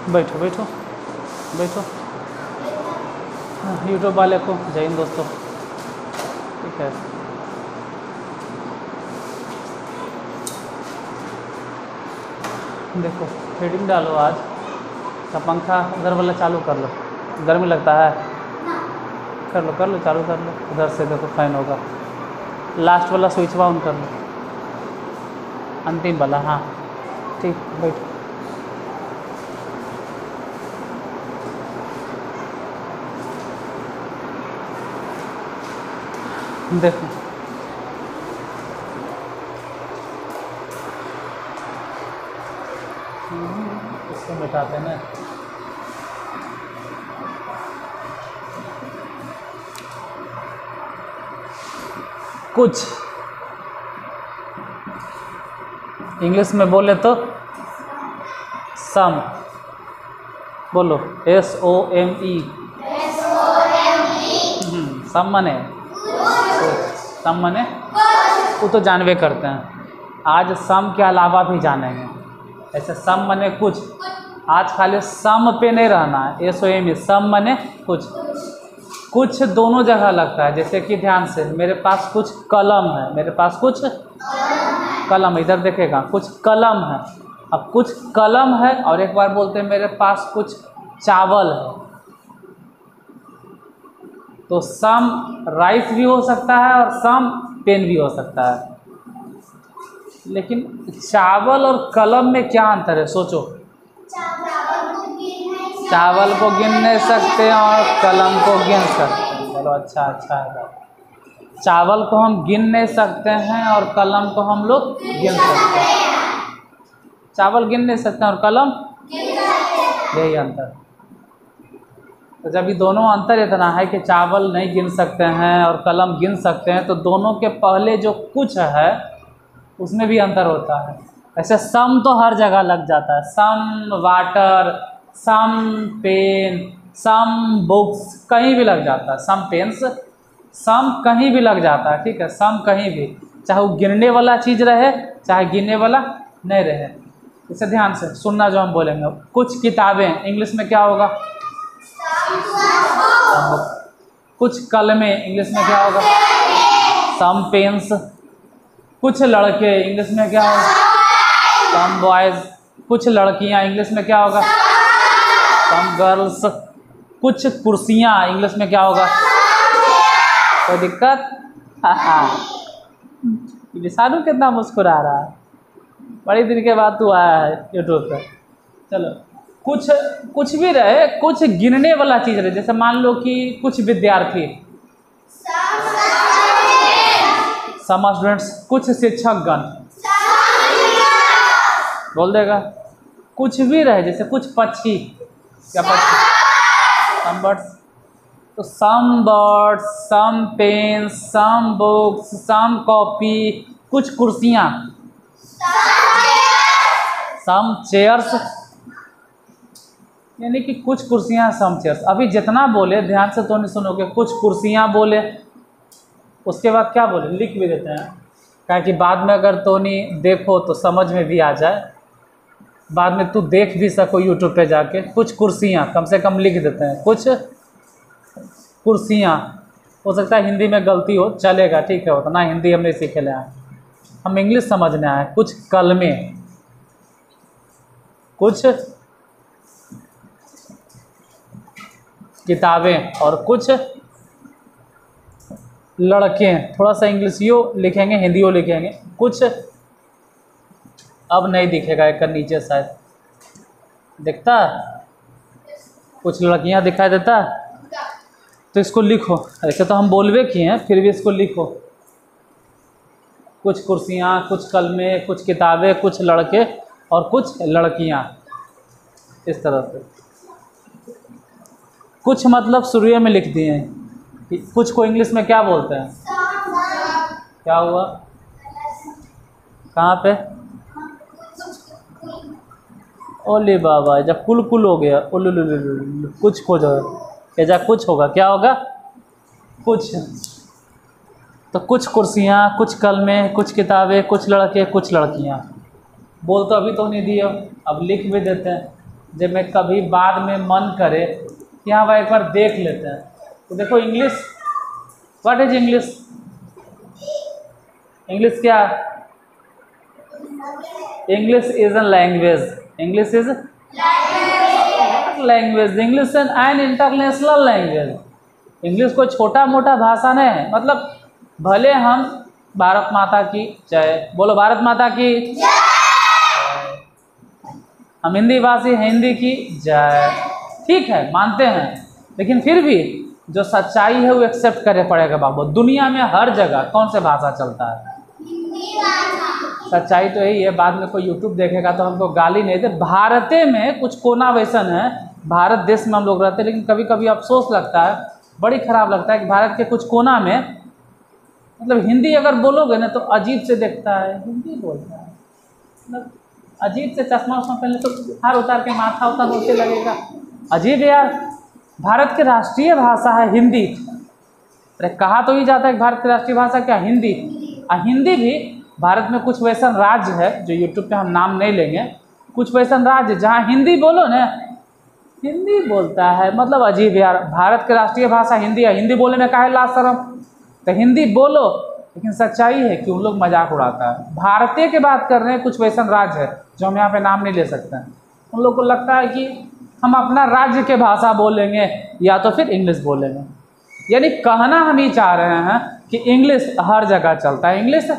बैठो बैठो बैठो। यूट्यूब वाले को जय हिंद दोस्तों। ठीक है, देखो हेडिंग डालो आज का। पंखा उधर वाला चालू कर लो, गर्मी लगता है। कर लो चालू कर लो। उधर से देखो फैन होगा। लास्ट वाला स्विच ऑन कर लो, अंतिम वाला। हाँ ठीक, बैठो। देखो इसको मिटाते हैं ना। कुछ इंग्लिश में बोले तो सम। बोलो SOME। सम मने सम मने वो तो जानवे करते हैं। आज सम के अलावा भी जानेंगे। ऐसे सम मने कुछ। आज खाली सम पे नहीं रहना है। SOME सम मने कुछ। कुछ दोनों जगह लगता है। जैसे कि ध्यान से, मेरे पास कुछ कलम है, मेरे पास कुछ कलम, इधर देखेगा कुछ कलम है। अब कुछ कलम है और एक बार बोलते हैं मेरे पास कुछ चावल है। तो सम राइस भी हो सकता है और सम पेन भी हो सकता है। लेकिन चावल और कलम में क्या अंतर है, सोचो। चावल को गिन नहीं सकते और कलम को गिन सकते हैं। चलो अच्छा है। चावल को हम गिन नहीं सकते हैं और कलम को हम लोग गिन सकते हैं। चावल गिन नहीं सकते हैं और कलम, यही अंतर। तो जब ये दोनों अंतर इतना है कि चावल नहीं गिन सकते हैं और कलम गिन सकते हैं, तो दोनों के पहले जो कुछ है उसमें भी अंतर होता है। ऐसे सम तो हर जगह लग जाता है। Some water, some pen, some books, कहीं भी लग जाता है। सम पेन्स, सम कहीं भी लग जाता है। ठीक है, सम कहीं भी, चाहे वो गिनने वाला चीज़ रहे चाहे गिनने वाला नहीं रहे। इसे ध्यान से सुनना जो हम बोलेंगे। कुछ किताबें इंग्लिश में क्या होगा? कुछ कलमें इंग्लिश में क्या होगा? Some pens. कुछ लड़के इंग्लिश में क्या होगा? Some boys. कुछ लड़कियां इंग्लिश में क्या होगा? Some girls. कुछ कुर्सियां इंग्लिश में क्या होगा? कोई दिक्कत? हाँ। विशालू कितना मुस्कुरा रहा है, बड़ी दिन के बाद तू आया है यूट्यूब पर। चलो, कुछ भी रहे, कुछ गिनने वाला चीज़ रहे। जैसे मान लो कि कुछ विद्यार्थी, सम स्टूडेंट्स। कुछ शिक्षकगण, बोल देगा। कुछ भी रहे, जैसे कुछ पक्षी, क्या पक्षी? Some birds. तो some birds, some pens, some books, some copy. कुछ कुर्सियाँ, सम चेयर्स, यानी कि कुछ कुर्सियाँ सम चेयर्स। अभी जितना बोले ध्यान से तो नहीं सुनोगे। कुछ कुर्सियाँ बोले, उसके बाद क्या बोले लिख भी देते हैं, क्या कि बाद में अगर तो नहीं देखो तो समझ में भी आ जाए, बाद में तू देख भी सको यूट्यूब पे जाके। कुछ कुर्सियाँ कम से कम लिख देते हैं। कुछ कुर्सियाँ, हो सकता है हिंदी में गलती हो, चलेगा, ठीक है। उतना हिंदी हम नहीं सीखे ले आए, हम इंग्लिश समझने आए। कुछ कलमें, कुछ किताबें और कुछ लड़के। थोड़ा सा इंग्लिशियो लिखेंगे, हिंदियो लिखेंगे। कुछ, अब नहीं दिखेगा एक नीचे शायद दिखता है, कुछ लड़कियां दिखाई देता है। तो इसको लिखो। ऐसे तो हम बोलवे किए हैं, फिर भी इसको लिखो। कुछ कुर्सियाँ, कुछ कलमें, कुछ किताबें, कुछ लड़के और कुछ लड़कियां, इस तरह से। कुछ मतलब शुरू में लिख दिए हैं। कुछ को इंग्लिश में क्या बोलते हैं? क्या हुआ? कहाँ पे? ओले बाबा, जब कुल कुल हो गया, कुछ हो जाएगा, ऐसा कुछ होगा। क्या होगा? कुछ। तो कुछ कुर्सियाँ, कुछ कलमें, कुछ किताबें, कुछ लड़के, कुछ लड़कियाँ। बोल तो अभी तो नहीं दिए, अब लिख भी देते हैं। जब मैं कभी बाद में मन करे कि हाँ भाई एक बार देख लेते हैं, तो देखो English, what is English? English क्या? English is a language. English is language. English is an international language. English कोई छोटा मोटा भाषा नहीं है। मतलब भले हम भारत माता की जय, बोलो भारत माता की जय, हम हिंदी भाषी, हिंदी की जय, ठीक है मानते हैं, लेकिन फिर भी जो सच्चाई है वो एक्सेप्ट करने पड़ेगा बाबू। दुनिया में हर जगह कौन से भाषा चलता है? सच्चाई तो यही है। बाद में कोई यूट्यूब देखेगा तो हमको गाली नहीं दे। भारत में कुछ कोना वैसन है, भारत देश में हम लोग रहते हैं, लेकिन कभी कभी अफसोस लगता है, बड़ी खराब लगता है कि भारत के कुछ कोना में मतलब हिंदी अगर बोलोगे ना तो अजीब से देखता है, हिंदी बोलता है, मतलब अजीब से चश्मा उश्मा पहले तो हार उतार के माथा उतार होते लगेगा। अजीब है यार, भारत की राष्ट्रीय भाषा है हिंदी। अरे कहा तो ही जाता है कि भारत की राष्ट्रीय भाषा क्या? हिंदी। हिंदी भी भारत में कुछ वैसन राज्य है जो यूट्यूब पे हम नाम नहीं लेंगे, कुछ वैसन राज्य जहाँ हिंदी बोलो ना, हिंदी बोलता है, मतलब अजीब यार। भारत की राष्ट्रीय भाषा हिंदी है, हिंदी बोलने में काहे लाज शर्म? तो हिंदी बोलो, लेकिन सच्चाई है कि उन लोग मजाक उड़ाता है। भारतीय की बात कर रहे हैं, कुछ वैसन राज्य है जो हम यहाँ पे नाम नहीं ले सकते हैं, उन लोग को लगता है कि हम अपना राज्य के भाषा बोलेंगे या तो फिर इंग्लिश बोलेंगे। यानी कहना हम ही चाह रहे हैं कि इंग्लिश हर जगह चलता है। इंग्लिश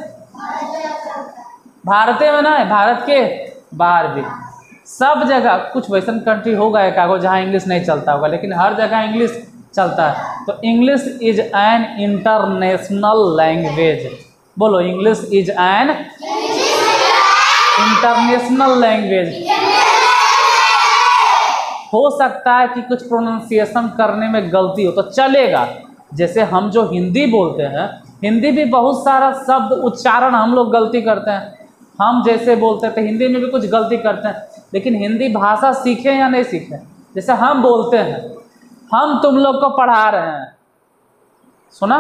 भारत में ना है, भारत के बाहर भी सब जगह कुछ वैसन कंट्री होगा एक आगो जहाँ इंग्लिश नहीं चलता होगा, लेकिन हर जगह इंग्लिश चलता है। तो English is an international language. बोलो English is an international language. हो सकता है कि कुछ प्रोनाउंसिएशन करने में गलती हो तो चलेगा, जैसे हम जो हिंदी बोलते हैं, हिंदी भी बहुत सारा शब्द उच्चारण हम लोग गलती करते हैं। हम जैसे बोलते थे हिंदी में भी कुछ गलती करते हैं, लेकिन हिंदी भाषा सीखें या नहीं सीखें, जैसे हम बोलते हैं, हम तुम लोग को पढ़ा रहे हैं, सुना,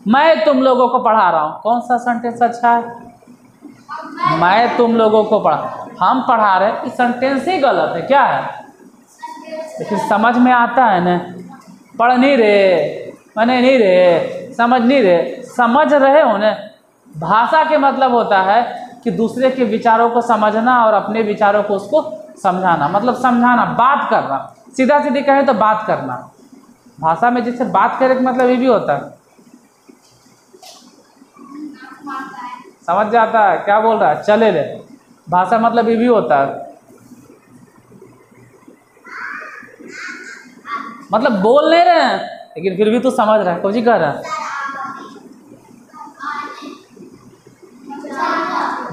मैं तुम लोगों को पढ़ा रहा हूँ, कौन सा सेंटेंस अच्छा है? मैं तुम लोगों को पढ़ा, हम पढ़ा रहे हैं, इस सेंटेंस ही गलत है, क्या है? लेकिन समझ में आता है ना, पढ़ नहीं रहे, मैंने नहीं रहे, समझ नहीं रहे, समझ रहे हो ना। भाषा के मतलब होता है कि दूसरे के विचारों को समझना और अपने विचारों को उसको समझाना, मतलब समझाना, बात करना, सीधा सीधी कहें तो बात करना। भाषा में जिससे बात करे का मतलब ये भी होता है, समझ जाता है क्या बोल रहा है, चले ले, भाषा मतलब ये भी होता है, मतलब बोल नहीं रहे हैं लेकिन फिर भी तू समझ रहा है, कुछ ही कह रहा है,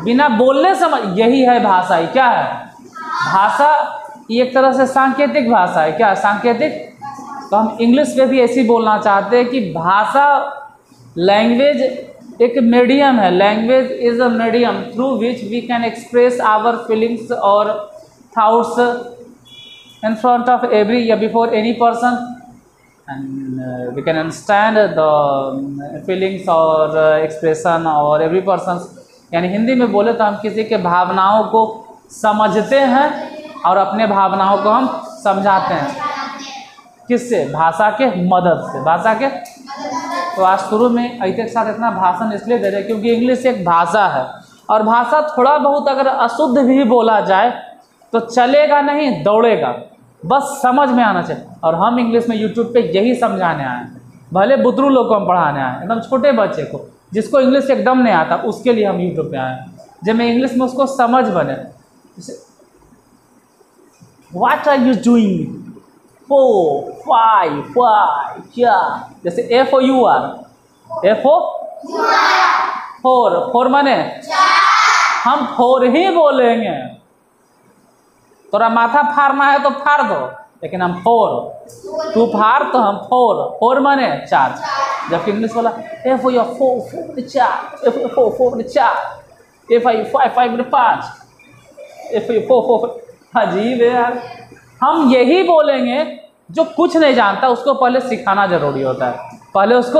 बिना बोलने समझ, यही है भाषा। ही क्या है भाषा? एक तरह से सांकेतिक भाषा है। क्या सांकेतिक? तो हम इंग्लिश में भी ऐसे ही बोलना चाहते हैं कि भाषा, लैंग्वेज एक मीडियम है। Language is a medium through which we can express our feelings और thoughts in front of every या before any person, and we can understand the feelings और expression और every person। यानी हिंदी में बोले तो हम किसी के भावनाओं को समझते हैं और अपने भावनाओं को हम समझाते हैं, किससे? भाषा के मदद से, भाषा के। तो आज शुरू में ऐसे के साथ इतना भाषण इसलिए दे रहे हैं क्योंकि इंग्लिश एक भाषा है, और भाषा थोड़ा बहुत अगर अशुद्ध भी बोला जाए तो चलेगा नहीं, दौड़ेगा, बस समझ में आना चाहिए। और हम इंग्लिश में यूट्यूब पे यही समझाने आए हैं, भले बुतरू लोग को हम पढ़ाने आए हैं, एकदम छोटे बच्चे को जिसको इंग्लिश एकदम नहीं आता, उसके लिए हम यूट्यूब पे आए हैं, जब मैं इंग्लिश में उसको समझ बने। What are you doing? 4 5 5 4, जैसे FOUR, फोर माने हम 4 ही बोलेंगे। तोरा माथा फाड़ना है तो फाड़ दो, लेकिन हम 4, तू फाड़ तो हम 4 माने 4। जबकि इंग्लिश वाला FOUR 4 4, FI 5 5, FI 4 अजीब है यार। हम यही बोलेंगे, जो कुछ नहीं जानता उसको पहले सिखाना जरूरी होता है, पहले उसको,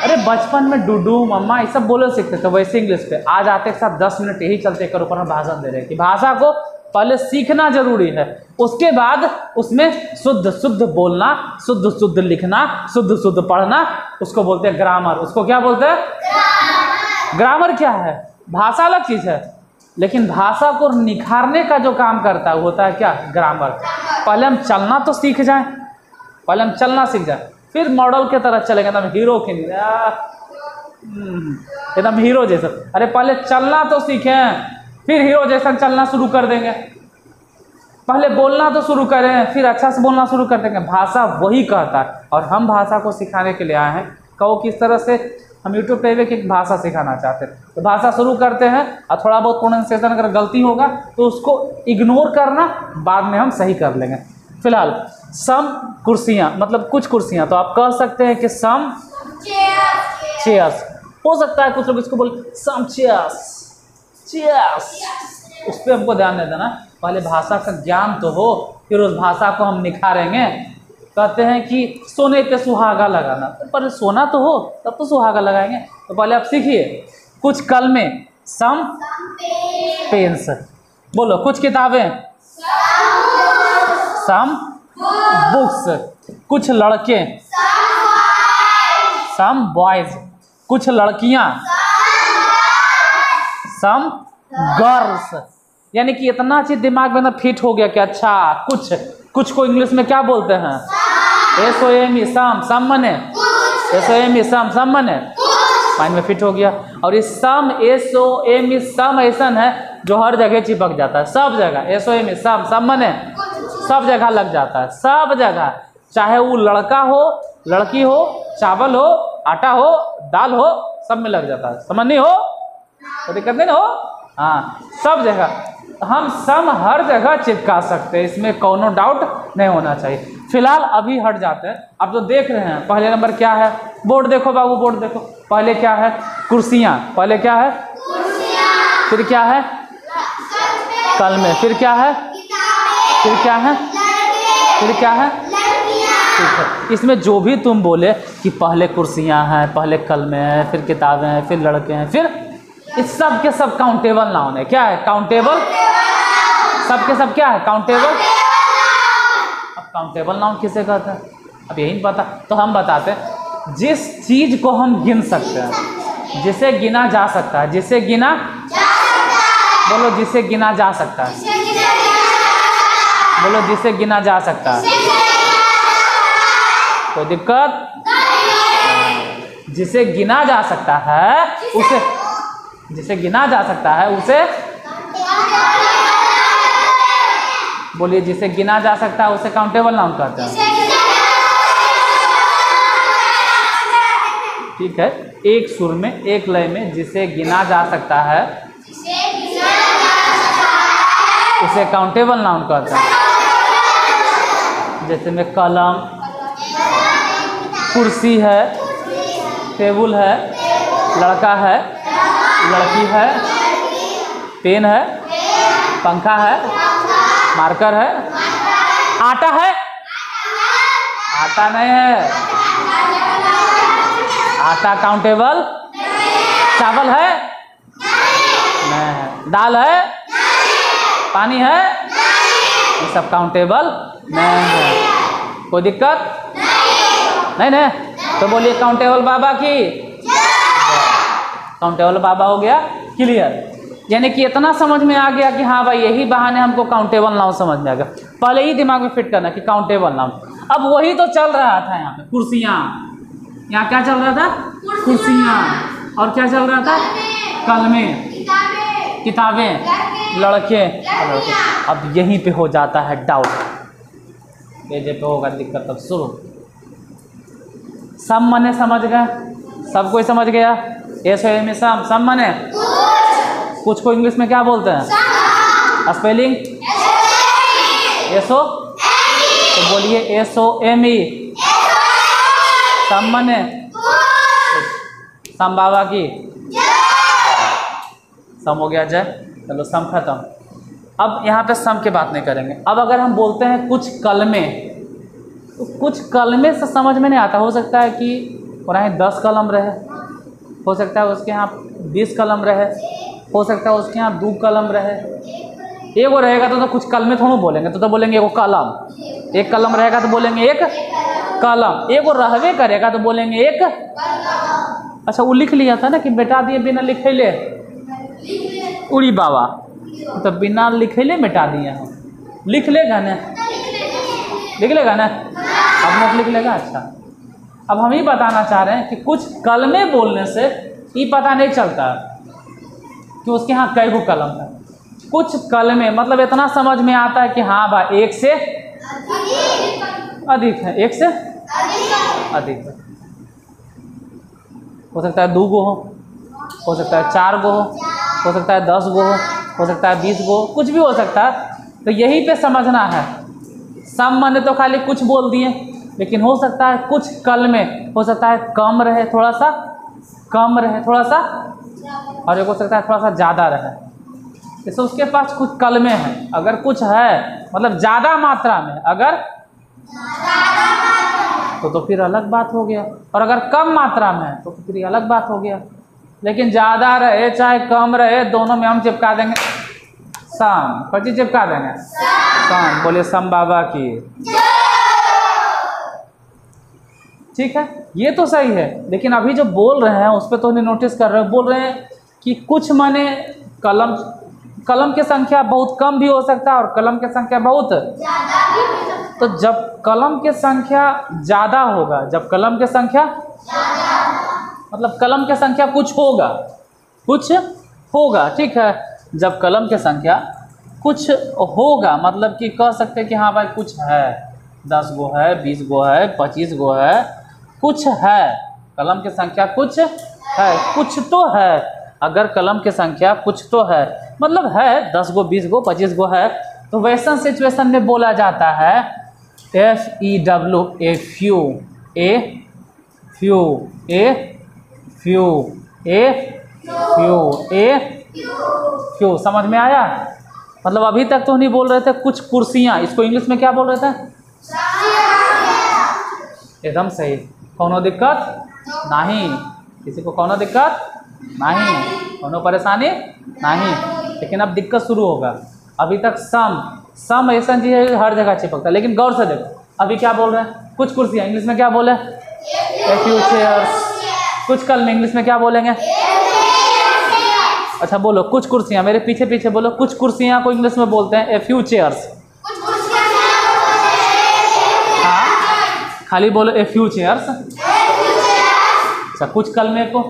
अरे बचपन में डूडू मम्मा ये सब बोले सीखते थे, वैसे इंग्लिश पे आज आते के साथ 10 मिनट यही चलते कर ऊपर हम भाषण दे रहे हैं कि भाषा को पहले सीखना जरूरी है, उसके बाद उसमें शुद्ध शुद्ध बोलना, शुद्ध शुद्ध लिखना, शुद्ध शुद्ध पढ़ना, उसको बोलते हैं ग्रामर। उसको क्या बोलते हैं? ग्रामर क्या है? भाषा अलग चीज़ है, लेकिन भाषा को निखारने का जो काम करता है वो होता है क्या? ग्रामर। पहले हम चलना तो सीख जाएं, पहले हम चलना सीख जाएं, फिर मॉडल के तरह चलेंगे, एकदम हीरो के एकदम हीरो जैसा। अरे पहले चलना तो सीखें, फिर हीरो जैसा चलना शुरू कर देंगे। पहले बोलना तो शुरू करें, फिर अच्छा से बोलना शुरू कर देंगे। भाषा वही कहता है, और हम भाषा को सिखाने के लिए आए हैं। कहो किस तरह से? हम यूट्यूब पे एक भाषा सिखाना चाहते हैं, तो भाषा शुरू करते हैं और थोड़ा बहुत प्रोनाउंसिएशन अगर गलती होगा तो उसको इग्नोर करना, बाद में हम सही कर लेंगे। फिलहाल सम कुर्सियाँ, मतलब कुछ कुर्सियाँ, तो आप कह सकते हैं कि सम चेयर्स। हो सकता है कुछ लोग इसको बोल सम चेयर्स, चेयर्स। उस पर हमको ध्यान दे देना, पहले भाषा का ज्ञान तो हो, फिर उस भाषा को हम निखारेंगे। कहते हैं कि सोने पे सुहागा लगाना, तो पहले सोना तो हो तब तो सुहागा लगाएंगे। तो पहले आप सीखिए कुछ कलमें, सम पेन्स। बोलो कुछ किताबें, सम बुक्स। कुछ लड़के, सम बॉयज। कुछ लड़कियां, सम गर्ल्स। यानी कि इतना चीज दिमाग में ना फिट हो गया कि अच्छा कुछ को इंग्लिश में क्या बोलते हैं? SOME, सम मने SOME, सम मने माइंड में फिट हो गया। और ये सम SOME सम ऐसा है जो हर जगह चिपक जाता है, सब जगह। SOME सम मने सब जगह लग जाता है, सब जगह, चाहे वो लड़का हो, लड़की हो, चावल हो, आटा हो, दाल हो, सब में लग जाता है। समझ नहीं हो तो दिक्कत नहीं ना हो। हाँ, सब जगह हम सम हर जगह चिपका सकते हैं, इसमें कोनो डाउट नहीं होना चाहिए। फिलहाल अभी हट जाते हैं। आप जो देख रहे हैं, पहले नंबर क्या है? बोर्ड देखो बाबू, बोर्ड देखो। पहले क्या है? कुर्सियाँ। पहले क्या है? फिर क्या है? कलमे। फिर क्या है? फिर क्या है? फिर क्या है? ठीक है, इसमें जो भी तुम बोले कि पहले कुर्सियाँ हैं, पहले कलमे हैं, फिर किताबें हैं, फिर लड़के हैं, फिर इस सब के सब काउंटेबल नाउन है। क्या है? काउंटेबल। सब के सब क्या है? काउंटेबल। अब काउंटेबल नाउन किसे कहते हैं? अब यही नहीं पता, तो हम बताते हैं। जिस चीज को हम गिन सकते हैं, जिसे गिना जा सकता है, जिसे गिना, बोलो जिसे गिना जा सकता है, बोलो जिसे गिना जा सकता है। कोई दिक्कत? जिसे गिना जा सकता है उसे, जिसे गिना जा सकता है उसे, बोलिए जिसे गिना जा सकता है उसे काउंटेबल नाउन कहते हैं। ठीक है, एक सुर में, एक लय में जिसे गिना जा सकता है उसे काउंटेबल नाउन कहते हैं। जैसे में कलम, कुर्सी है, टेबल है, लड़का है, लड़की है, पेन है, पंखा है, मार्कर है, आटा है, आटा नहीं है, आटा काउंटेबल, चावल है नहीं है, दाल है, पानी है, ये सब काउंटेबल नहीं है। कोई दिक्कत नहीं ना? तो बोलिए काउंटेबल बाबा की। काउंटेबल बाबा हो गया क्लियर। यानी कि इतना समझ में आ गया कि हाँ भाई यही बहाने हमको काउंटेबल नाउन समझ में आ गया। पहले ही दिमाग में फिट करना कि काउंटेबल नाउन। अब वही तो चल रहा था यहाँ पे, कुर्सियाँ। यहाँ क्या चल रहा था? कुर्सियाँ। और क्या चल रहा था? कलमे, किताबें, लड़के। अब यहीं पे हो जाता है डाउट, पेज पे होगा दिक्कत। तब शुरू सम मने समझ गए, सब कोई समझ गया। SOME सम मने कुछ को इंग्लिश में क्या बोलते हैं? स्पेलिंग SO, तो बोलिए SOME सम मने सम बाबा की। सम हो गया जय, चलो सम खत्म। अब यहाँ पे सम की बात नहीं करेंगे। अब अगर हम बोलते हैं कुछ कलमे, तो कुछ कलमे से समझ में नहीं आता। हो सकता है कि उन्हें 10 कलम रहे, हो सकता है उसके यहाँ 20 कलम रहे, हो सकता है उसके यहाँ 2 कलम रहे, एक वो रहेगा तो कुछ कलमे थोड़ा बोलेंगे, तो बोलेंगे एगो कलम। एक कलम रहेगा तो बोलेंगे एक कलम। एक वो रहवे करेगा तो बोलेंगे एक। अच्छा वो लिख लिया था ना कि बेटा दिए बिना लिखेले उड़ी बाबा, तो बिना लिखेले मिटा दिए हम। लिख लेगा ना, लिख लेगा ना, अब मत लिख लेगा। अच्छा अब हम ही बताना चाह रहे हैं कि कुछ कलमे बोलने से ये पता नहीं चलता कि उसके यहाँ कई गो कलम है। कुछ कलमे मतलब इतना समझ में आता है कि हाँ भाई एक से अधिक है, एक से अधिक है। हो सकता है 2 गो हो सकता है 4 गो हो सकता है 10 गो हो सकता है 20 गो, कुछ भी हो सकता है। तो यही पे समझना है। सम माने तो खाली कुछ बोल दिए, लेकिन हो सकता है कुछ कलमे हो सकता है कम रहे, थोड़ा सा कम रहे, थोड़ा सा, और एक हो सकता है थोड़ा सा ज़्यादा रहे। जैसे उसके पास कुछ कलमे हैं, अगर कुछ है मतलब ज़्यादा मात्रा में, अगर तो फिर अलग बात हो गया, और अगर कम मात्रा में है तो फिर अलग बात हो गया। लेकिन ज़्यादा रहे चाहे कम रहे, दोनों में हम चिपका देंगे सम। कौन चिपका देंगे? सम। बोले सम बाबा की। ठीक है, ये तो सही है। लेकिन अभी जो बोल रहे हैं उस पर तो नहीं नोटिस कर रहे हो। बोल रहे हैं कि कुछ माने कलम की संख्या बहुत कम भी हो सकता है और कलम की संख्या बहुत ज़्यादा। तो जब कलम की संख्या ज़्यादा होगा, जब कलम की संख्या मतलब कलम की संख्या कुछ होगा, ठीक है। जब कलम की संख्या कुछ होगा मतलब कि कह सकते हैं कि हाँ भाई कुछ है, 10 गो है, 20 गो है, 25 गो है, कुछ है। कलम की संख्या कुछ है, कुछ तो है। अगर कलम की संख्या कुछ तो है मतलब है 10 गो, 20 गो, 25 गो है, तो वैसा सिचुएशन में बोला जाता है FEW, A few, a few, a few, a few, a few. समझ में आया? मतलब अभी तक तो नहीं बोल रहे थे कुछ कुर्सियाँ, इसको इंग्लिश में क्या बोल रहे थे? एकदम सही। कौनो दिक्कत नहीं, किसी को कौनो दिक्कत नहीं, कौनो परेशानी नहीं। लेकिन अब दिक्कत शुरू होगा। अभी तक सम ऐसा चीज है हर जगह चिपकता है, लेकिन गौर से देखो अभी क्या बोल रहे हैं। कुछ कुर्सियाँ इंग्लिश में क्या बोले? ए फ्यू चेयर्स। कुछ कल में इंग्लिश में क्या बोलेंगे? अच्छा बोलो कुछ कुर्सियाँ, मेरे पीछे पीछे बोलो। कुछ कुर्सियाँ को इंग्लिश में बोलते हैं ए फ्यू चेयर्स। हाँ खाली बोलो ए फ्यू चेयर्स। अच्छा कुछ कलमे को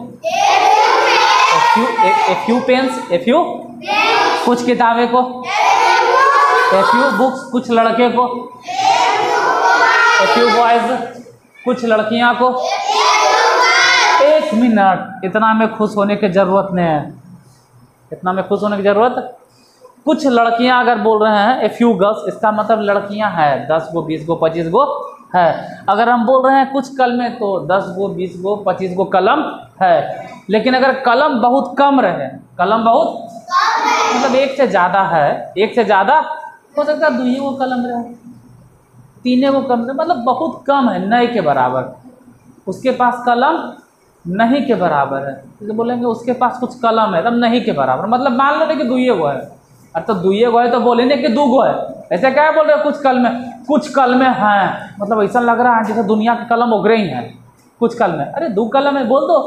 a few pens, a few. कुछ किताबें को ए फ्यू बुक्स। कुछ लड़के को ए फ्यू बॉयज। कुछ लड़कियां को। 1 मिनट, इतना में खुश होने की जरूरत नहीं है, इतना में खुश होने की जरूरत। कुछ लड़कियां अगर बोल रहे हैं ए फ्यू गर्ल्स, इसका मतलब लड़कियां हैं 10 गो, 20 गो, 25 गो है। अगर हम बोल रहे हैं कुछ कलमे तो 10 गो, 20 गो, 25 गो कलम है। लेकिन अगर कलम बहुत कम रहे, कलम बहुत मतलब एक से ज़्यादा है, एक से ज़्यादा हो सकता है 2 गो कलम रहे, 3 गो कलम रहे, मतलब बहुत कम है, नहीं के बराबर। उसके पास कलम नहीं के बराबर है, तो बोलेंगे उसके पास कुछ कलम है तब नहीं के बराबर। मतलब मान लो कि 2 गो है, अरे तो 2 गो है तो बोलेंगे कि 2 गो है। ऐसे क्या बोल रहे हो? कुछ कलमे हैं, मतलब ऐसा लग रहा है जैसे दुनिया के कलम उगरे ही हैं। कुछ कलमे, अरे 2 कलम है बोल दो,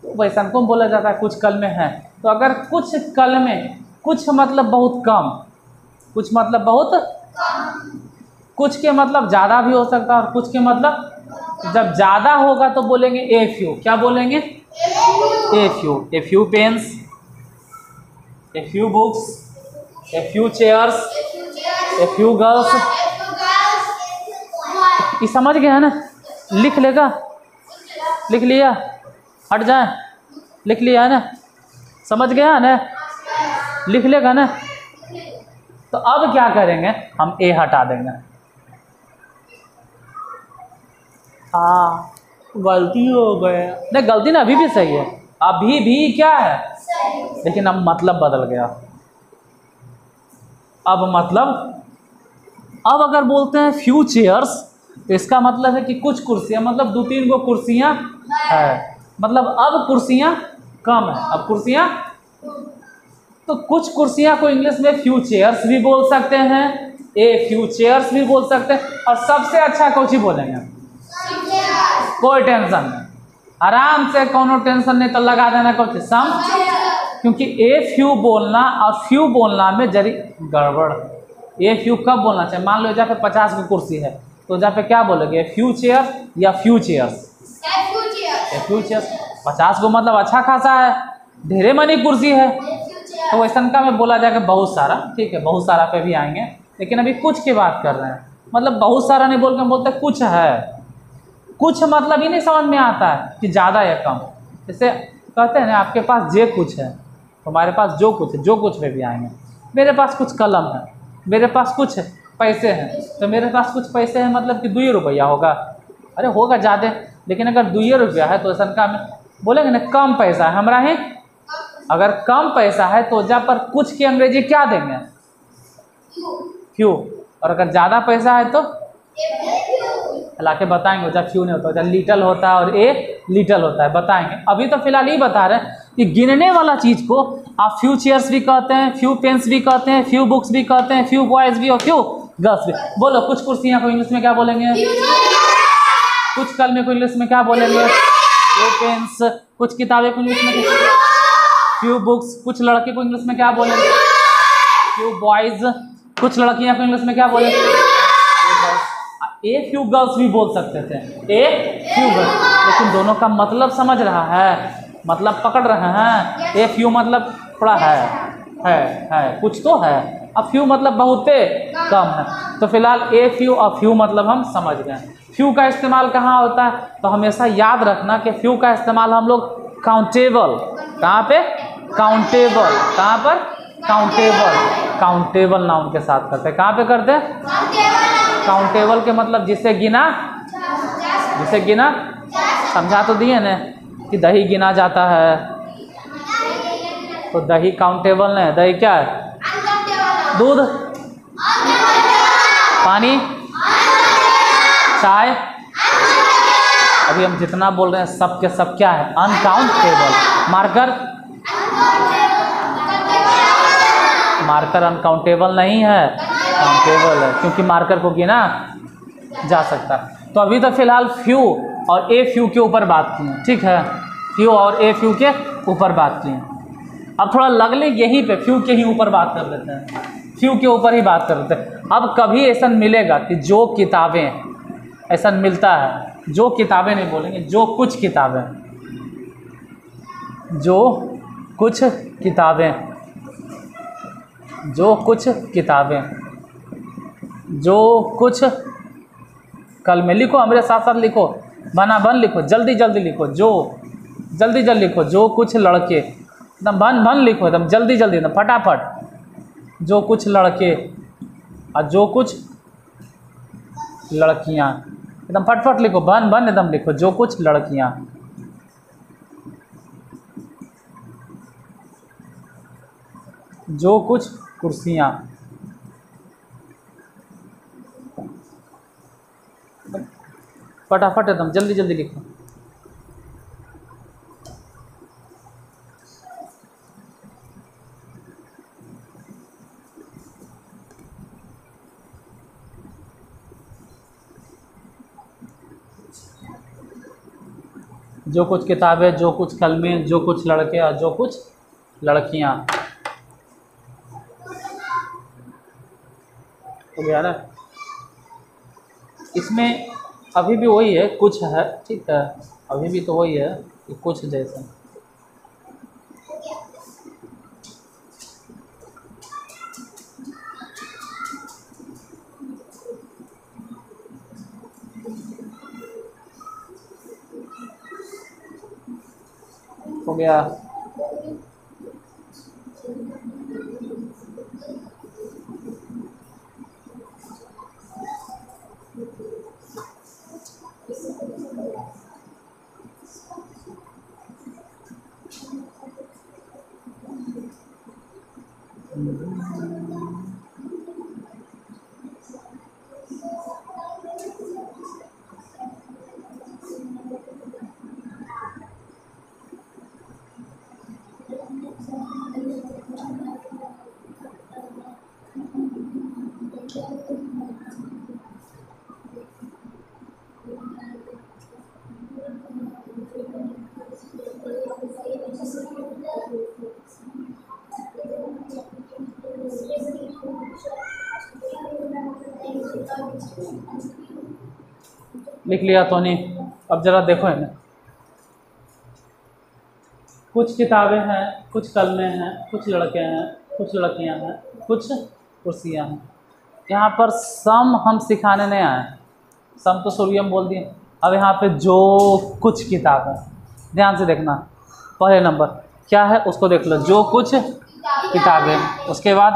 तो वैसा को बोला जाता है कुछ कलमे हैं। तो अगर कुछ कलमे, कुछ मतलब बहुत कम, कुछ मतलब बहुत, कुछ के मतलब ज़्यादा भी हो सकता है और कुछ के मतलब जब ज़्यादा होगा तो बोलेंगे ए फ्यू। क्या बोलेंगे? A few. A few pens, a few books, a few chairs, a few girls. ये समझ गए है ना? लिख लेगा, लिख लिया, हट जाए, लिख लिया है ना? समझ गया है ना? लिख लेगा ना? तो अब क्या करेंगे? हम ए हटा देंगे। हाँ गलती हो गया, नहीं गलती ना, अभी भी सही है, अभी भी क्या है, लेकिन अब मतलब बदल गया। अब मतलब, अब अगर बोलते हैं फ्यू चेयर्स तो इसका मतलब है कि कुछ कुर्सियां, मतलब 2-3 गो कुर्सियां है, मतलब अब कुर्सियां कम है, अब कुर्सियां तो कुछ कुर्सियां को इंग्लिश में फ्यू चेयर्स भी बोल सकते हैं, ए फ्यू चेयर्स भी बोल सकते हैं, और सबसे अच्छा कुछ ही बोलेंगे, कोई टेंशन नहीं, आराम से कोनो टेंशन नहीं, तो लगा देना कुछ सम, क्योंकि ए फ्यू बोलना और फ्यू बोलना में जरी गड़बड़। ए फ्यू कब बोलना चाहिए? मान लो जहाँ पे 50 की कुर्सी है तो जहाँ पे क्या बोलोगे, फ्यू चेयर या फ्यू चेयर्स? Few chairs. 50 को मतलब अच्छा खासा है, ढेरे मनी कुर्सी है, तो वैसा का में बोला जाएगा बहुत सारा। ठीक है, बहुत सारा पे भी आएंगे, लेकिन अभी कुछ की बात कर रहे हैं, मतलब बहुत सारा नहीं बोल के हम बोलते कुछ है। कुछ मतलब ही नहीं समझ में आता है कि ज़्यादा या कम। जैसे कहते हैं ना, आपके पास जे कुछ है, तुम्हारे पास जो कुछ है, जो कुछ पे भी आएंगे। मेरे पास कुछ कलम है, मेरे पास कुछ पैसे हैं, तो मेरे पास कुछ पैसे हैं मतलब कि 2 रुपया होगा, अरे होगा ज़्यादा, लेकिन अगर 2 रुपया है तो ऐसा का में बोलेंगे ना कम पैसा है हमारा ही। अगर कम पैसा है तो जहाँ पर कुछ की अंग्रेजी क्या देंगे, फ्यू। और अगर ज़्यादा पैसा है तो लाके बताएंगे, जब फ्यू नहीं होता, जब लिटल होता है और ए लिटल होता है बताएंगे। अभी तो फिलहाल ही बता रहे हैं कि गिनने वाला चीज़ को आप फ्यू चेयर्स भी कहते हैं, फ्यू पेन्स भी कहते हैं, फ्यू बुक्स भी कहते हैं, फ्यू बॉयज़ भी और फ्यू गर्ल्स भी। बोलो कुछ कुर्सियाँ को इंग्लिश में क्या बोलेंगे, कुछ कलमे को इंग्लिश में क्या बोलेंगे, फ्यू पेन्स। कुछ किताबें को इंग्लिश में फ्यू बुक्स। कुछ लड़के को इंग्लिश में क्या बोलेंगे, फ्यू बॉयज़। कुछ लड़कियाँ को इंग्लिश में क्या बोलेंगे, ए फ्यू गर्ल्स भी बोल सकते थे, ए फ्यू गर्ल्स। लेकिन दोनों का मतलब समझ रहा है, मतलब पकड़ रहे हैं। ए फ्यू मतलब थोड़ा है, कुछ तो है, अब फ्यू मतलब बहुते कम है। तो फिलहाल ए फ्यू और फ्यू मतलब हम समझ गए। फ्यू का इस्तेमाल कहाँ होता है, तो हमेशा याद रखना कि फ्यू का इस्तेमाल हम लोग काउंटेबल, कहाँ पे, काउंटेबल, कहाँ पर, काउंटेबल नाउन के साथ करते हैं। कहाँ पे करते हैं, काउंटेबल के मतलब जिसे गिना, समझा तो दिए ना कि दही गिना जाता है, तो दही काउंटेबल नहीं है। दही क्या है, दूध, पानी, चाय। अभी हम जितना बोल रहे हैं सब के सब क्या है, अनकाउंटेबल। मार्कर अनकाउंटेबल नहीं है, काउंटेबल है, क्योंकि मार्कर को गिना जा सकता है। तो अभी तो फिलहाल फ्यू और ए फ्यू के ऊपर बात की है, ठीक है, फ्यू और ए फ्यू के ऊपर बात की है। अब थोड़ा लगले यहीं पे फ्यू के ही ऊपर बात कर लेते हैं, फ्यू के ऊपर ही बात कर लेते हैं। अब कभी ऐसा मिलेगा कि जो किताबें, ऐसा मिलता है, जो किताबें नहीं बोलेंगे, जो कुछ किताबें, जो कुछ किताबें, जो कुछ किताबें, जो कुछ, कल में लिखो, हमारे साथ साथ लिखो, बना बन लिखो, जल्दी जल्दी लिखो, जो जल्दी जल्दी लिखो, जो कुछ लड़के, एकदम बन बन लिखो, एकदम जल्दी जल्दी, एकदम फटाफट। जो कुछ लड़के और जो कुछ लड़कियां, एकदम फटफट लिखो, बन बन एकदम लिखो, जो कुछ लड़कियां। जो कुछ कुर्सियां, फटाफट एकदम जल्दी जल्दी लिखो। जो कुछ किताबें, जो कुछ कलमें, जो कुछ लड़के और जो कुछ लड़कियां। हो गया ना। इसमें अभी भी वही है, कुछ है, ठीक है, अभी भी तो वही है कि कुछ जैसा। हो गया। लिख लिया तो नहीं। अब ज़रा देखो है ना, कुछ किताबें हैं, कुछ कलमें हैं, कुछ लड़के हैं, कुछ लड़कियां हैं, कुछ कुर्सियां हैं। यहाँ पर सम हम सिखाने नहीं आए, सम तो शुरू हम बोल दिए। अब यहाँ पे जो कुछ किताबें, ध्यान से देखना, पहले नंबर क्या है उसको देख लो, जो कुछ किताबें, उसके बाद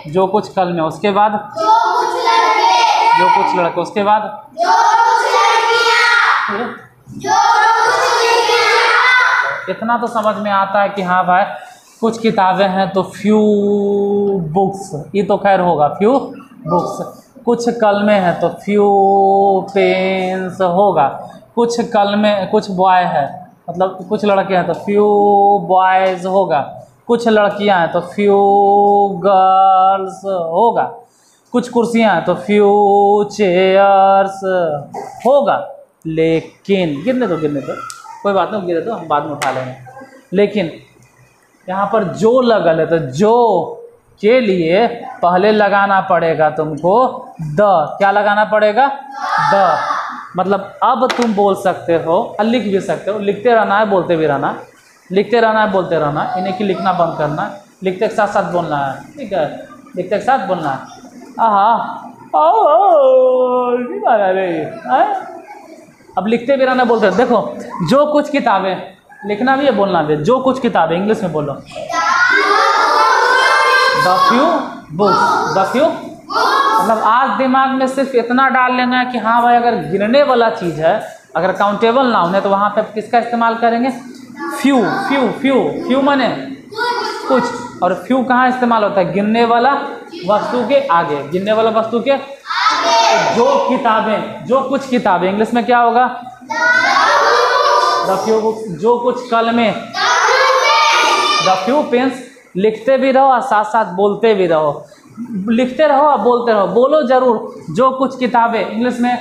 जो कुछ कलमें, उसके बाद जो कुछ लड़के, उसके बाद इतना तो समझ में आता है कि हाँ भाई कुछ किताबें हैं तो फ्यू बुक्स, ये तो खैर होगा फ्यू बुक्स। कुछ कलमें हैं तो फ्यू पेन्स होगा। कुछ कलमें, कुछ बॉय है मतलब कुछ लड़के हैं तो फ्यू बॉयज़ होगा। कुछ लड़कियां हैं तो फ्यू गर्ल्स होगा। कुछ कुर्सियां हैं तो फ्यू चेयर्स होगा। लेकिन गिरने दो कोई बात नहीं, गिरे तो हम बाद में उठा लेंगे। लेकिन यहाँ पर जो लगल है तो जो के लिए पहले लगाना पड़ेगा तुमको द। क्या लगाना पड़ेगा? द। मतलब अब तुम बोल सकते हो, लिख भी सकते हो, लिखते रहना है बोलते भी रहना, लिखते रहना है बोलते रहना, इन्हें की लिखना बंद करना, लिखते के साथ साथ बोलना है, ठीक है? लिखते के साथ बोलना है। अब लिखते भी रहना बोलते हैं। देखो जो कुछ किताबें, लिखना भी है बोलना भी है। जो कुछ किताबें इंग्लिश में बोलो, the few books, the few. मतलब आज दिमाग में सिर्फ इतना डाल लेना है कि हाँ भाई अगर गिनने वाला चीज़ है, अगर काउंटेबल नाउन है तो वहाँ पे किसका इस्तेमाल करेंगे? फ्यू। फ्यू फ्यू फ्यू माने कुछ। और फ्यू कहाँ इस्तेमाल होता है? गिनने वाला वस्तु के आगे, गिनने वाला वस्तु के आगे। जो किताबें, जो कुछ किताबें इंग्लिश में क्या होगा? The few books. जो कुछ कलमें, द फ्यू पेन्स। लिखते भी रहो और साथ साथ बोलते भी रहो, लिखते रहो और बोलते रहो, बोलो जरूर। जो कुछ किताबें इंग्लिश में,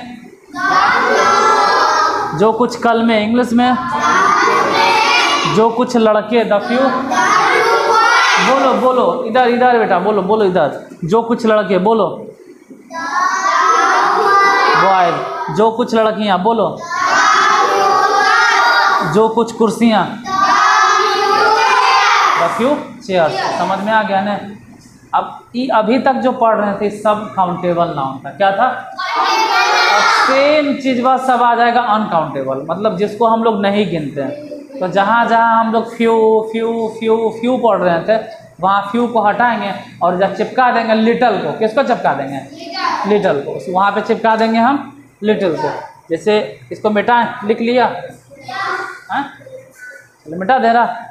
जो कुछ कलमें इंग्लिश में, जो कुछ लड़के, द फ्यू। बोलो बोलो इधर इधर बेटा, बोलो बोलो इधर। जो कुछ लड़के बोलो, बॉयज। जो कुछ लड़कियां बोलो, जो कुछ कुर्सियां, द फ्यू चेयर्स। समझ में आ गया ना? अब ये अभी तक जो पढ़ रहे थे सब काउंटेबल नाउन था। क्या था? अब सेम चीज बात सब आ जाएगा अनकाउंटेबल, मतलब जिसको हम लोग नहीं गिनते हैं। तो जहाँ जहाँ हम लोग फ्यू फ्यू फ्यू फ्यू पढ़ रहे थे वहाँ फ्यू को हटाएंगे और जब चिपका देंगे लिटल को। किसको चिपका देंगे? लिटल को। वहाँ पे चिपका देंगे हम लिटल को। जैसे इसको मिटाएं, लिख लिया, हाँ मिटा दे रहा।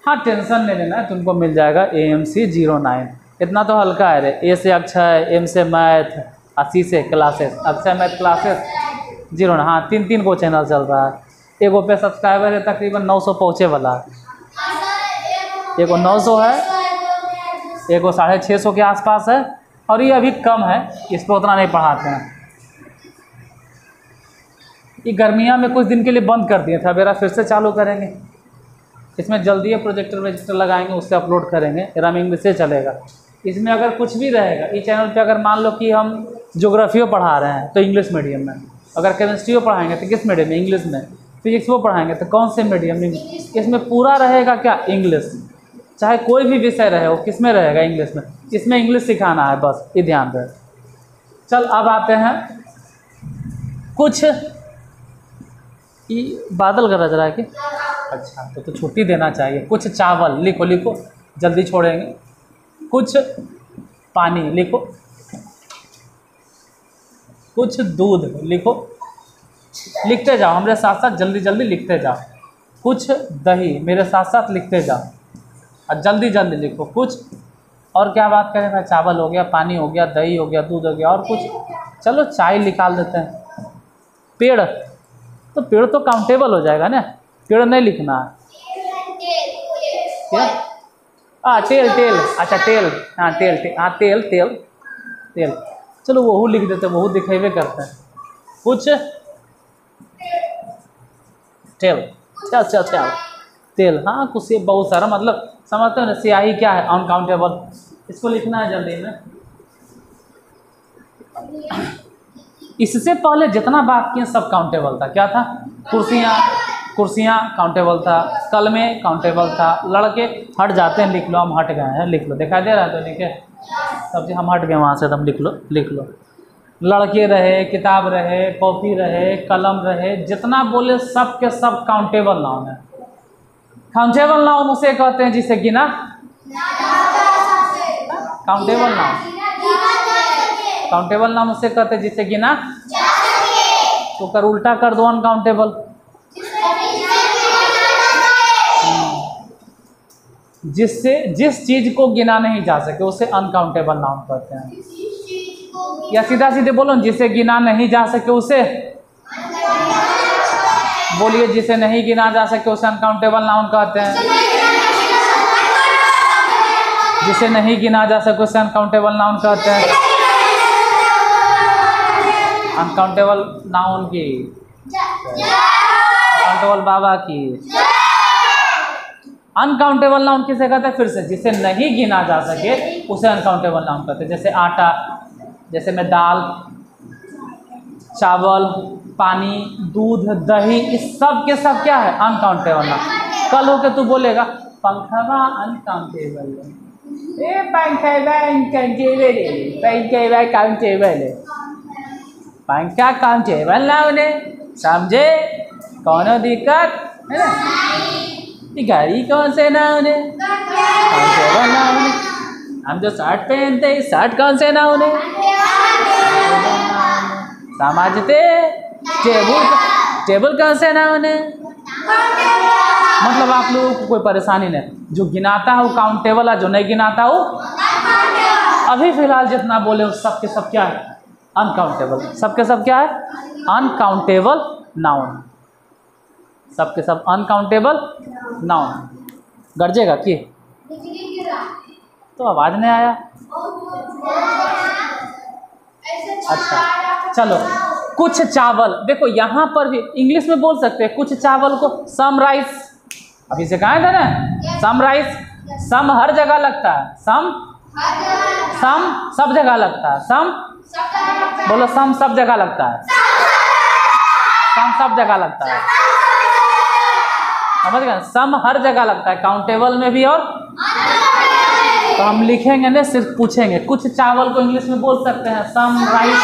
हाँ टेंशन नहीं लेना है, तुमको मिल जाएगा AMC 09। इतना तो हल्का है रे। A से अक्षय, M से मैथ, और C से क्लासेस, अक्षय मैथ क्लासेस 09। हाँ 3 को चैनल चल रहा है। एगो पे सब्सक्राइबर है तकरीबन 900 पहुँचे वाला है। एगो 900 है, एगो 650 के आसपास है, और ये अभी कम है, इस पर उतना नहीं पढ़ाते हैं। ये गर्मियाँ में कुछ दिन के लिए बंद कर दिए थे, मेरा फिर से चालू करेंगे। इसमें जल्दी है प्रोजेक्टर लगाएंगे, उससे अपलोड करेंगे। राम इंग्लिश से चलेगा। इसमें अगर कुछ भी रहेगा इस चैनल पे, अगर मान लो कि हम ज्योग्राफी पढ़ा रहे हैं तो इंग्लिश मीडियम में, अगर केमिस्ट्री पढ़ाएंगे तो किस मीडियम में? इंग्लिश में। फिजिक्स वो पढ़ाएंगे तो कौन से मीडियम में? इसमें पूरा रहेगा क्या? इंग्लिश। चाहे कोई भी विषय रहे वो किस में रहेगा? इंग्लिश में। इसमें इंग्लिश सिखाना है बस, ये ध्यान रहे। चल अब आते हैं कुछ। ये बादल गरज रहा है कि? अच्छा तो छुट्टी देना चाहिए। कुछ चावल, लिखो लिखो जल्दी छोड़ेंगे। कुछ पानी, लिखो। कुछ दूध, लिखो। लिखते जाओ हमारे साथ साथ, जल्दी जल्दी लिखते जाओ। कुछ दही, मेरे साथ साथ लिखते जाओ और जल्दी जल्दी लिखो। कुछ और क्या बात करें भाई? चावल हो गया, पानी हो गया, दही हो गया, दूध हो गया, और कुछ? चलो चाय निकाल देते हैं। पेड़, तो पेड़ तो काउंटेबल हो जाएगा ना, पेड़ नहीं लिखना है। क्या? टेल टेल, अच्छा टेल, हाँ टेल टेल, हाँ तेल तेल तेल। चलो वही लिख देते हैं, वही दिखेबे करते हैं। कुछ टेल, चल चल चल तेल। हाँ कुछ से बहुत सारा, मतलब समझते हो ना? स्याही क्या है? अनकाउंटेबल। इसको लिखना है जल्दी में। इससे पहले जितना बात किए सब काउंटेबल था। क्या था? कुर्सियाँ काउंटेबल था, कलमें काउंटेबल था, लड़के हट जाते हैं, लिख लो, हम हट गए हैं, लिख लो, दिखाई दे रहा है तो लिखे सब चीज़, हम हट गए वहाँ से, तुम लिख लो। लड़के रहे, किताब रहे, कॉपी रहे, कलम रहे, जितना बोले सब के सब काउंटेबल नाउन है। काउंटेबल नाउन उसे कहते हैं जिसे गिना काउंटेबल नाउन उसे कहते हैं जिसे गिना, तो कर उल्टा कर दो अनकाउंटेबल। जिस चीज को गिना नहीं जा सके उसे अनकाउंटेबल नाउन कहते हैं। या सीधा सीधे बोलो, जिसे गिना नहीं जा सके उसे, बोलिए, जिसे नहीं गिना जा सके उसे अनकाउंटेबल नाउन कहते हैं। जिसे नहीं गिना जा सके उसे अनकाउंटेबल नाउन कहते हैं। अनकाउंटेबल नाउन की, अनकाउंटेबल बाबा की। अनकाउंटेबल नाउन किसे कहते हैं? फिर से, जिसे नहीं गिना जा सके उसे अनकाउंटेबल नाउन कहते हैं। जैसे आटा, जैसे में दाल, चावल, पानी, दूध, दही, इस सब के सब क्या है? Uncountable noun. कल होके तू बोलेगा पंखा अनकाउंटेबल है, ए पंखा काउंटेबल है, पंखा काउंटेबल नाउन है, समझे? कौन दिक्कत है ना? गाड़ी कौन से नाउन है? काउंटेबल नाउन है। हम जो शर्ट पहनते हैं, शर्ट कौन से नाउन है? समझते? टेबल कौन से नाउन है? मतलब आप लोगों को कोई परेशानी नहीं, जो गिनाता है वो काउंटेबल है, जो नहीं गिनाता वो अभी फिलहाल जितना बोले उस सब के सब क्या है? अनकाउंटेबल। सबके सब क्या है? Uncountable noun. सबके सब अनकाउंटेबल नाउन। गरजेगा कि तो आवाज़ नहीं आया। अच्छा चलो, कुछ चावल, देखो यहाँ पर भी इंग्लिश में बोल सकते हैं कुछ चावल को सम राइस। अभी से कहा था ना, सम राइस। सम हर जगह लगता है, सम सब जगह लगता है, सम बोलो, सम सब जगह लगता है, सम सब जगह लगता है, समझ गए? सम हर जगह लगता है, काउंटेबल में भी। और तो हम लिखेंगे ना, सिर्फ पूछेंगे कुछ चावल को इंग्लिश में बोल सकते हैं सम राइस।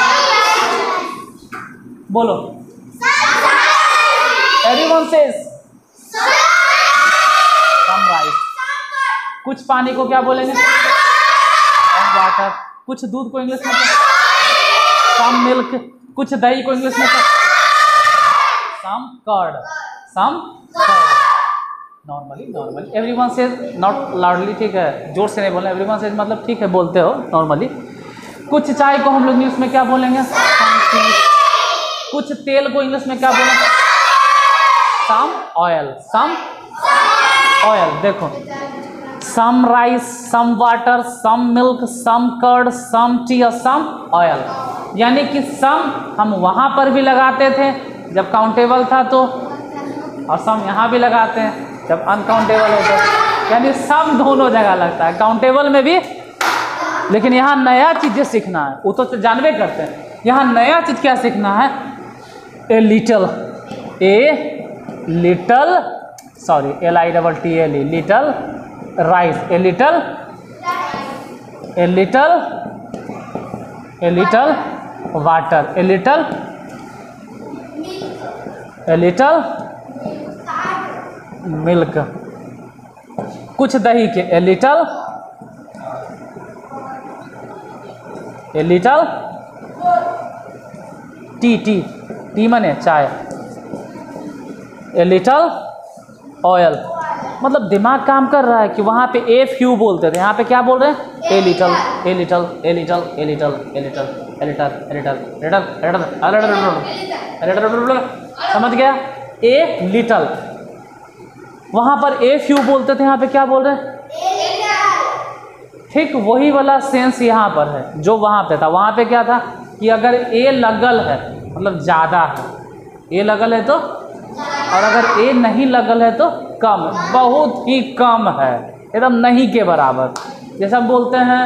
बोलो, एवरीवन सेज सम राइस। कुछ पानी को क्या बोलेंगे? Some water. कुछ दूध को इंग्लिश में सम मिल्क। कुछ दही को इंग्लिश में some curd. Some normally everyone says, not loudly, ठीक है? जोर से नहीं बोलना। एवरीवन सेज मतलब ठीक है, बोलते हो नॉर्मली। कुछ चाय को हम लोग इंग्लिश में क्या बोलेंगे? कुछ तेल को इंग्लिश में क्या बोलेंगे? Some oil. Some oil. देखो, some rice, some water, some milk, some curd, some tea और सम ऑयल। यानी कि सम हम वहाँ पर भी लगाते थे जब काउंटेबल था तो, और सम यहाँ भी लगाते हैं जब अनकाउंटेबल है तो। यानी सम दोनों जगह लगता है, काउंटेबल में भी। लेकिन यहाँ नया चीज़ें सीखना है, वो तो जानवे करते हैं। यहाँ नया चीज़ क्या सीखना है? A little, sorry, LITTLE, little rice, a little water, a little milk. कुछ दही के ए लिटल टी माने चाय। ए लिटल ऑयल, मतलब दिमाग काम कर रहा है कि वहाँ पे ए फ्यू बोलते थे, यहाँ पे क्या बोल रहे हैं? A little. समझ गया? A little. वहाँ पर ए फ्यू बोलते थे, यहाँ पे क्या बोल रहे हैं? ठीक वही वाला सेंस यहाँ पर है जो वहाँ पे था। वहाँ पे क्या था कि अगर ए लगल है मतलब ज़्यादा है, ए लगल है तो, और अगर ए नहीं लगल है तो कम, बहुत ही कम है, एकदम नहीं के बराबर। जैसे हम बोलते हैं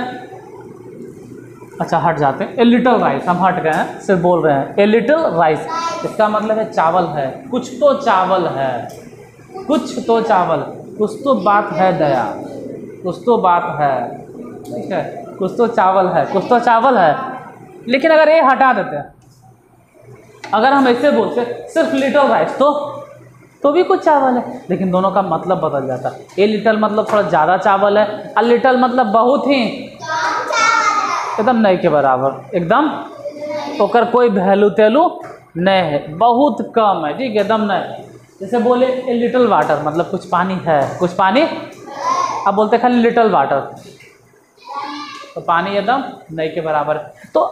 अच्छा हट जाते हैं। ए लिटिल राइस, हम हट गए हैं, सिर्फ बोल रहे हैं ए लिटिल राइस, इसका मतलब है चावल है, कुछ तो चावल है, कुछ तो चावल, कुछ तो बात है दया, कुछ तो बात है, ठीक है, कुछ तो चावल है, कुछ तो चावल है। लेकिन अगर ये हटा देते हैं, अगर हम ऐसे बोलते सिर्फ लिटिल राइस तो भी कुछ चावल है, लेकिन दोनों का मतलब बदल जाता है। ए लिटिल मतलब थोड़ा ज़्यादा चावल है, अ लिटिल मतलब बहुत ही एकदम नहीं के बराबर, एकदम ओकर कोई वैल्यू तेलू नहीं है, बहुत कम है, ठीक है, एकदम नहीं। जैसे बोले ए लिटिल वाटर मतलब कुछ पानी है, कुछ पानी, अब बोलते खाली लिटिल वाटर तो पानी एकदम नहीं के बराबर है। तो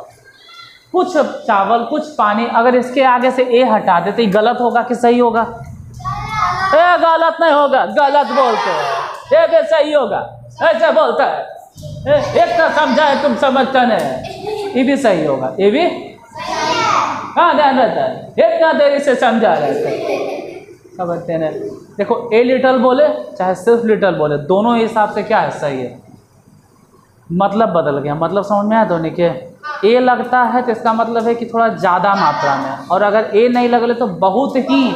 कुछ चावल कुछ पानी, अगर इसके आगे से ए हटा दे तो ये गलत होगा कि सही होगा? ए गलत नहीं होगा, गलत बोलते हैं, ये सही होगा, ऐसे बोलता है, एक तो समझा है तुम समझते नहीं, ये भी सही होगा, ये भी कहाँ ध्यान रहता है, इतना देरी से समझा रहता है, समझते नहीं। देखो ए लिटिल बोले चाहे सिर्फ लिटिल बोले, दोनों हिसाब से क्या है, सही है, मतलब बदल गया, मतलब समझ में आया दोनों के। ए लगता है तो इसका मतलब है कि थोड़ा ज़्यादा मात्रा में, और अगर ए नहीं लगले तो बहुत ही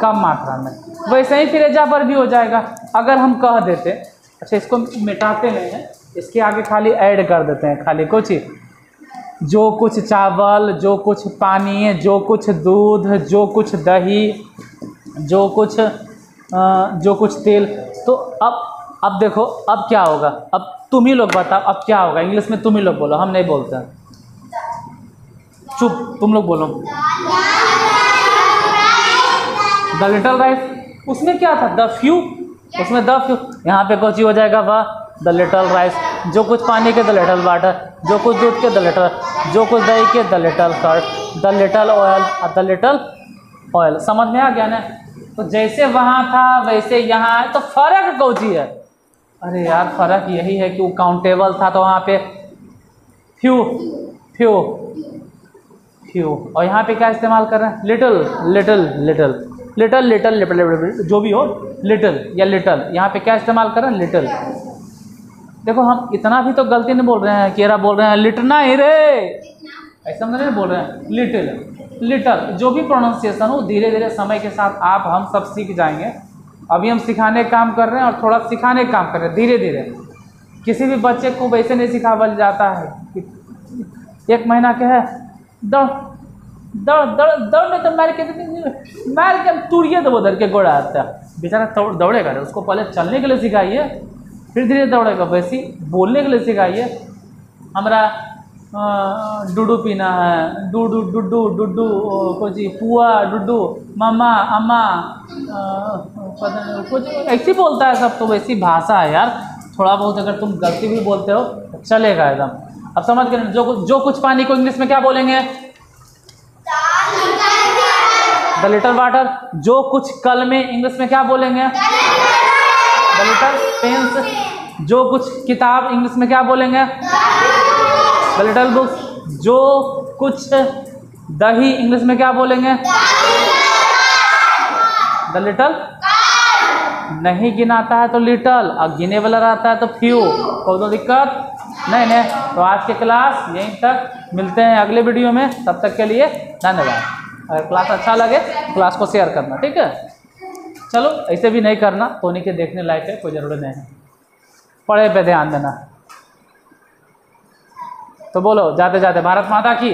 कम मात्रा में। वैसे ही फिर एजा पर भी हो जाएगा। अगर हम कह देते, अच्छा इसको मिटाते नहीं हैं, इसके आगे खाली ऐड कर देते हैं, खाली कुछ ही, जो कुछ चावल, जो कुछ पानी, जो कुछ दूध, जो कुछ दही, जो कुछ तेल। तो अब देखो अब क्या होगा, अब तुम ही लोग बताओ अब क्या होगा, इंग्लिश में तुम ही लोग बोलो, हम नहीं बोलते हैं, चुप तुम लोग बोलो। द लिटिल राइस, उसमें क्या था, द फ्यू, उसमें द फ्यू, यहाँ पे कोची हो जाएगा वह द लिटिल राइस, जो कुछ पानी के द लिटिल वाटर, जो कुछ दूध के द लिटिल, जो कुछ दही के the little curd, the little oil, the little oil. समझ में आ गया ना? तो जैसे वहाँ था वैसे यहाँ है, तो फर्क कोची है? अरे यार फर्क यही है कि वो काउंटेबल था तो वहाँ पे फ्यू फ्यू फ्यू, और यहाँ पे क्या इस्तेमाल कर रहे हैं, little little little little little little, जो भी हो लिटिल या लिटिल, यहाँ पे क्या इस्तेमाल कर रहे हैं, लिटिल। देखो हम इतना भी तो गलती नहीं बोल रहे हैं कि यार बोल रहे हैं लिटना ही रे, ऐसा नहीं बोल रहे हैं, लिटिल लिटिल, जो भी प्रोनाउंसिएशन हो धीरे धीरे समय के साथ आप हम सब सीख जाएंगे। अभी हम सिखाने का काम कर रहे हैं और थोड़ा सिखाने का काम कर रहे हैं धीरे धीरे। किसी भी बच्चे को वैसे नहीं सिखाया जाता है कि 1 महीना के है दौड़ दौड़ दौड़ दौड़ में तो मार के तुड़िए तो उधर के गोड़ा आता है, बेचारा दौड़ेगा, उसको पहले चलने के लिए सिखाइए, फिर धीरे दौड़ेगा। वैसे बोलने के लिए सिखाइए, हमारा डुडू पीना है, डुडू डुडू डुडू कुछ पुआ डुडू मामा अम्मा, पता नहीं कुछ ऐसी बोलता है सब, तो वैसी भाषा है यार। थोड़ा बहुत अगर तुम गलती भी बोलते हो तो चलेगा एकदम। अब समझ गए, जो कुछ पानी को इंग्लिश में क्या बोलेंगे, द लिटिल वाटर। जो कुछ कल में इंग्लिश में क्या बोलेंगे, द लिटिल पेन्स। जो कुछ किताब इंग्लिश में क्या बोलेंगे, द लिटिल बुक्स। जो कुछ दही इंग्लिश में क्या बोलेंगे, द लिटिल। नहीं गिनाता है तो लिटिल, और गिने वाला रहता है तो फ्यू, कोई दिक्कत नहीं। तो आज की क्लास यहीं तक, मिलते हैं अगले वीडियो में, तब तक के लिए धन्यवाद। अगर क्लास अच्छा लगे क्लास को शेयर करना, ठीक है। चलो ऐसे भी नहीं करना, तो उन्हीं के देखने लायक है, कोई ज़रूरत नहीं है, पढ़े पे ध्यान देना। तो बोलो जाते जाते भारत माता की।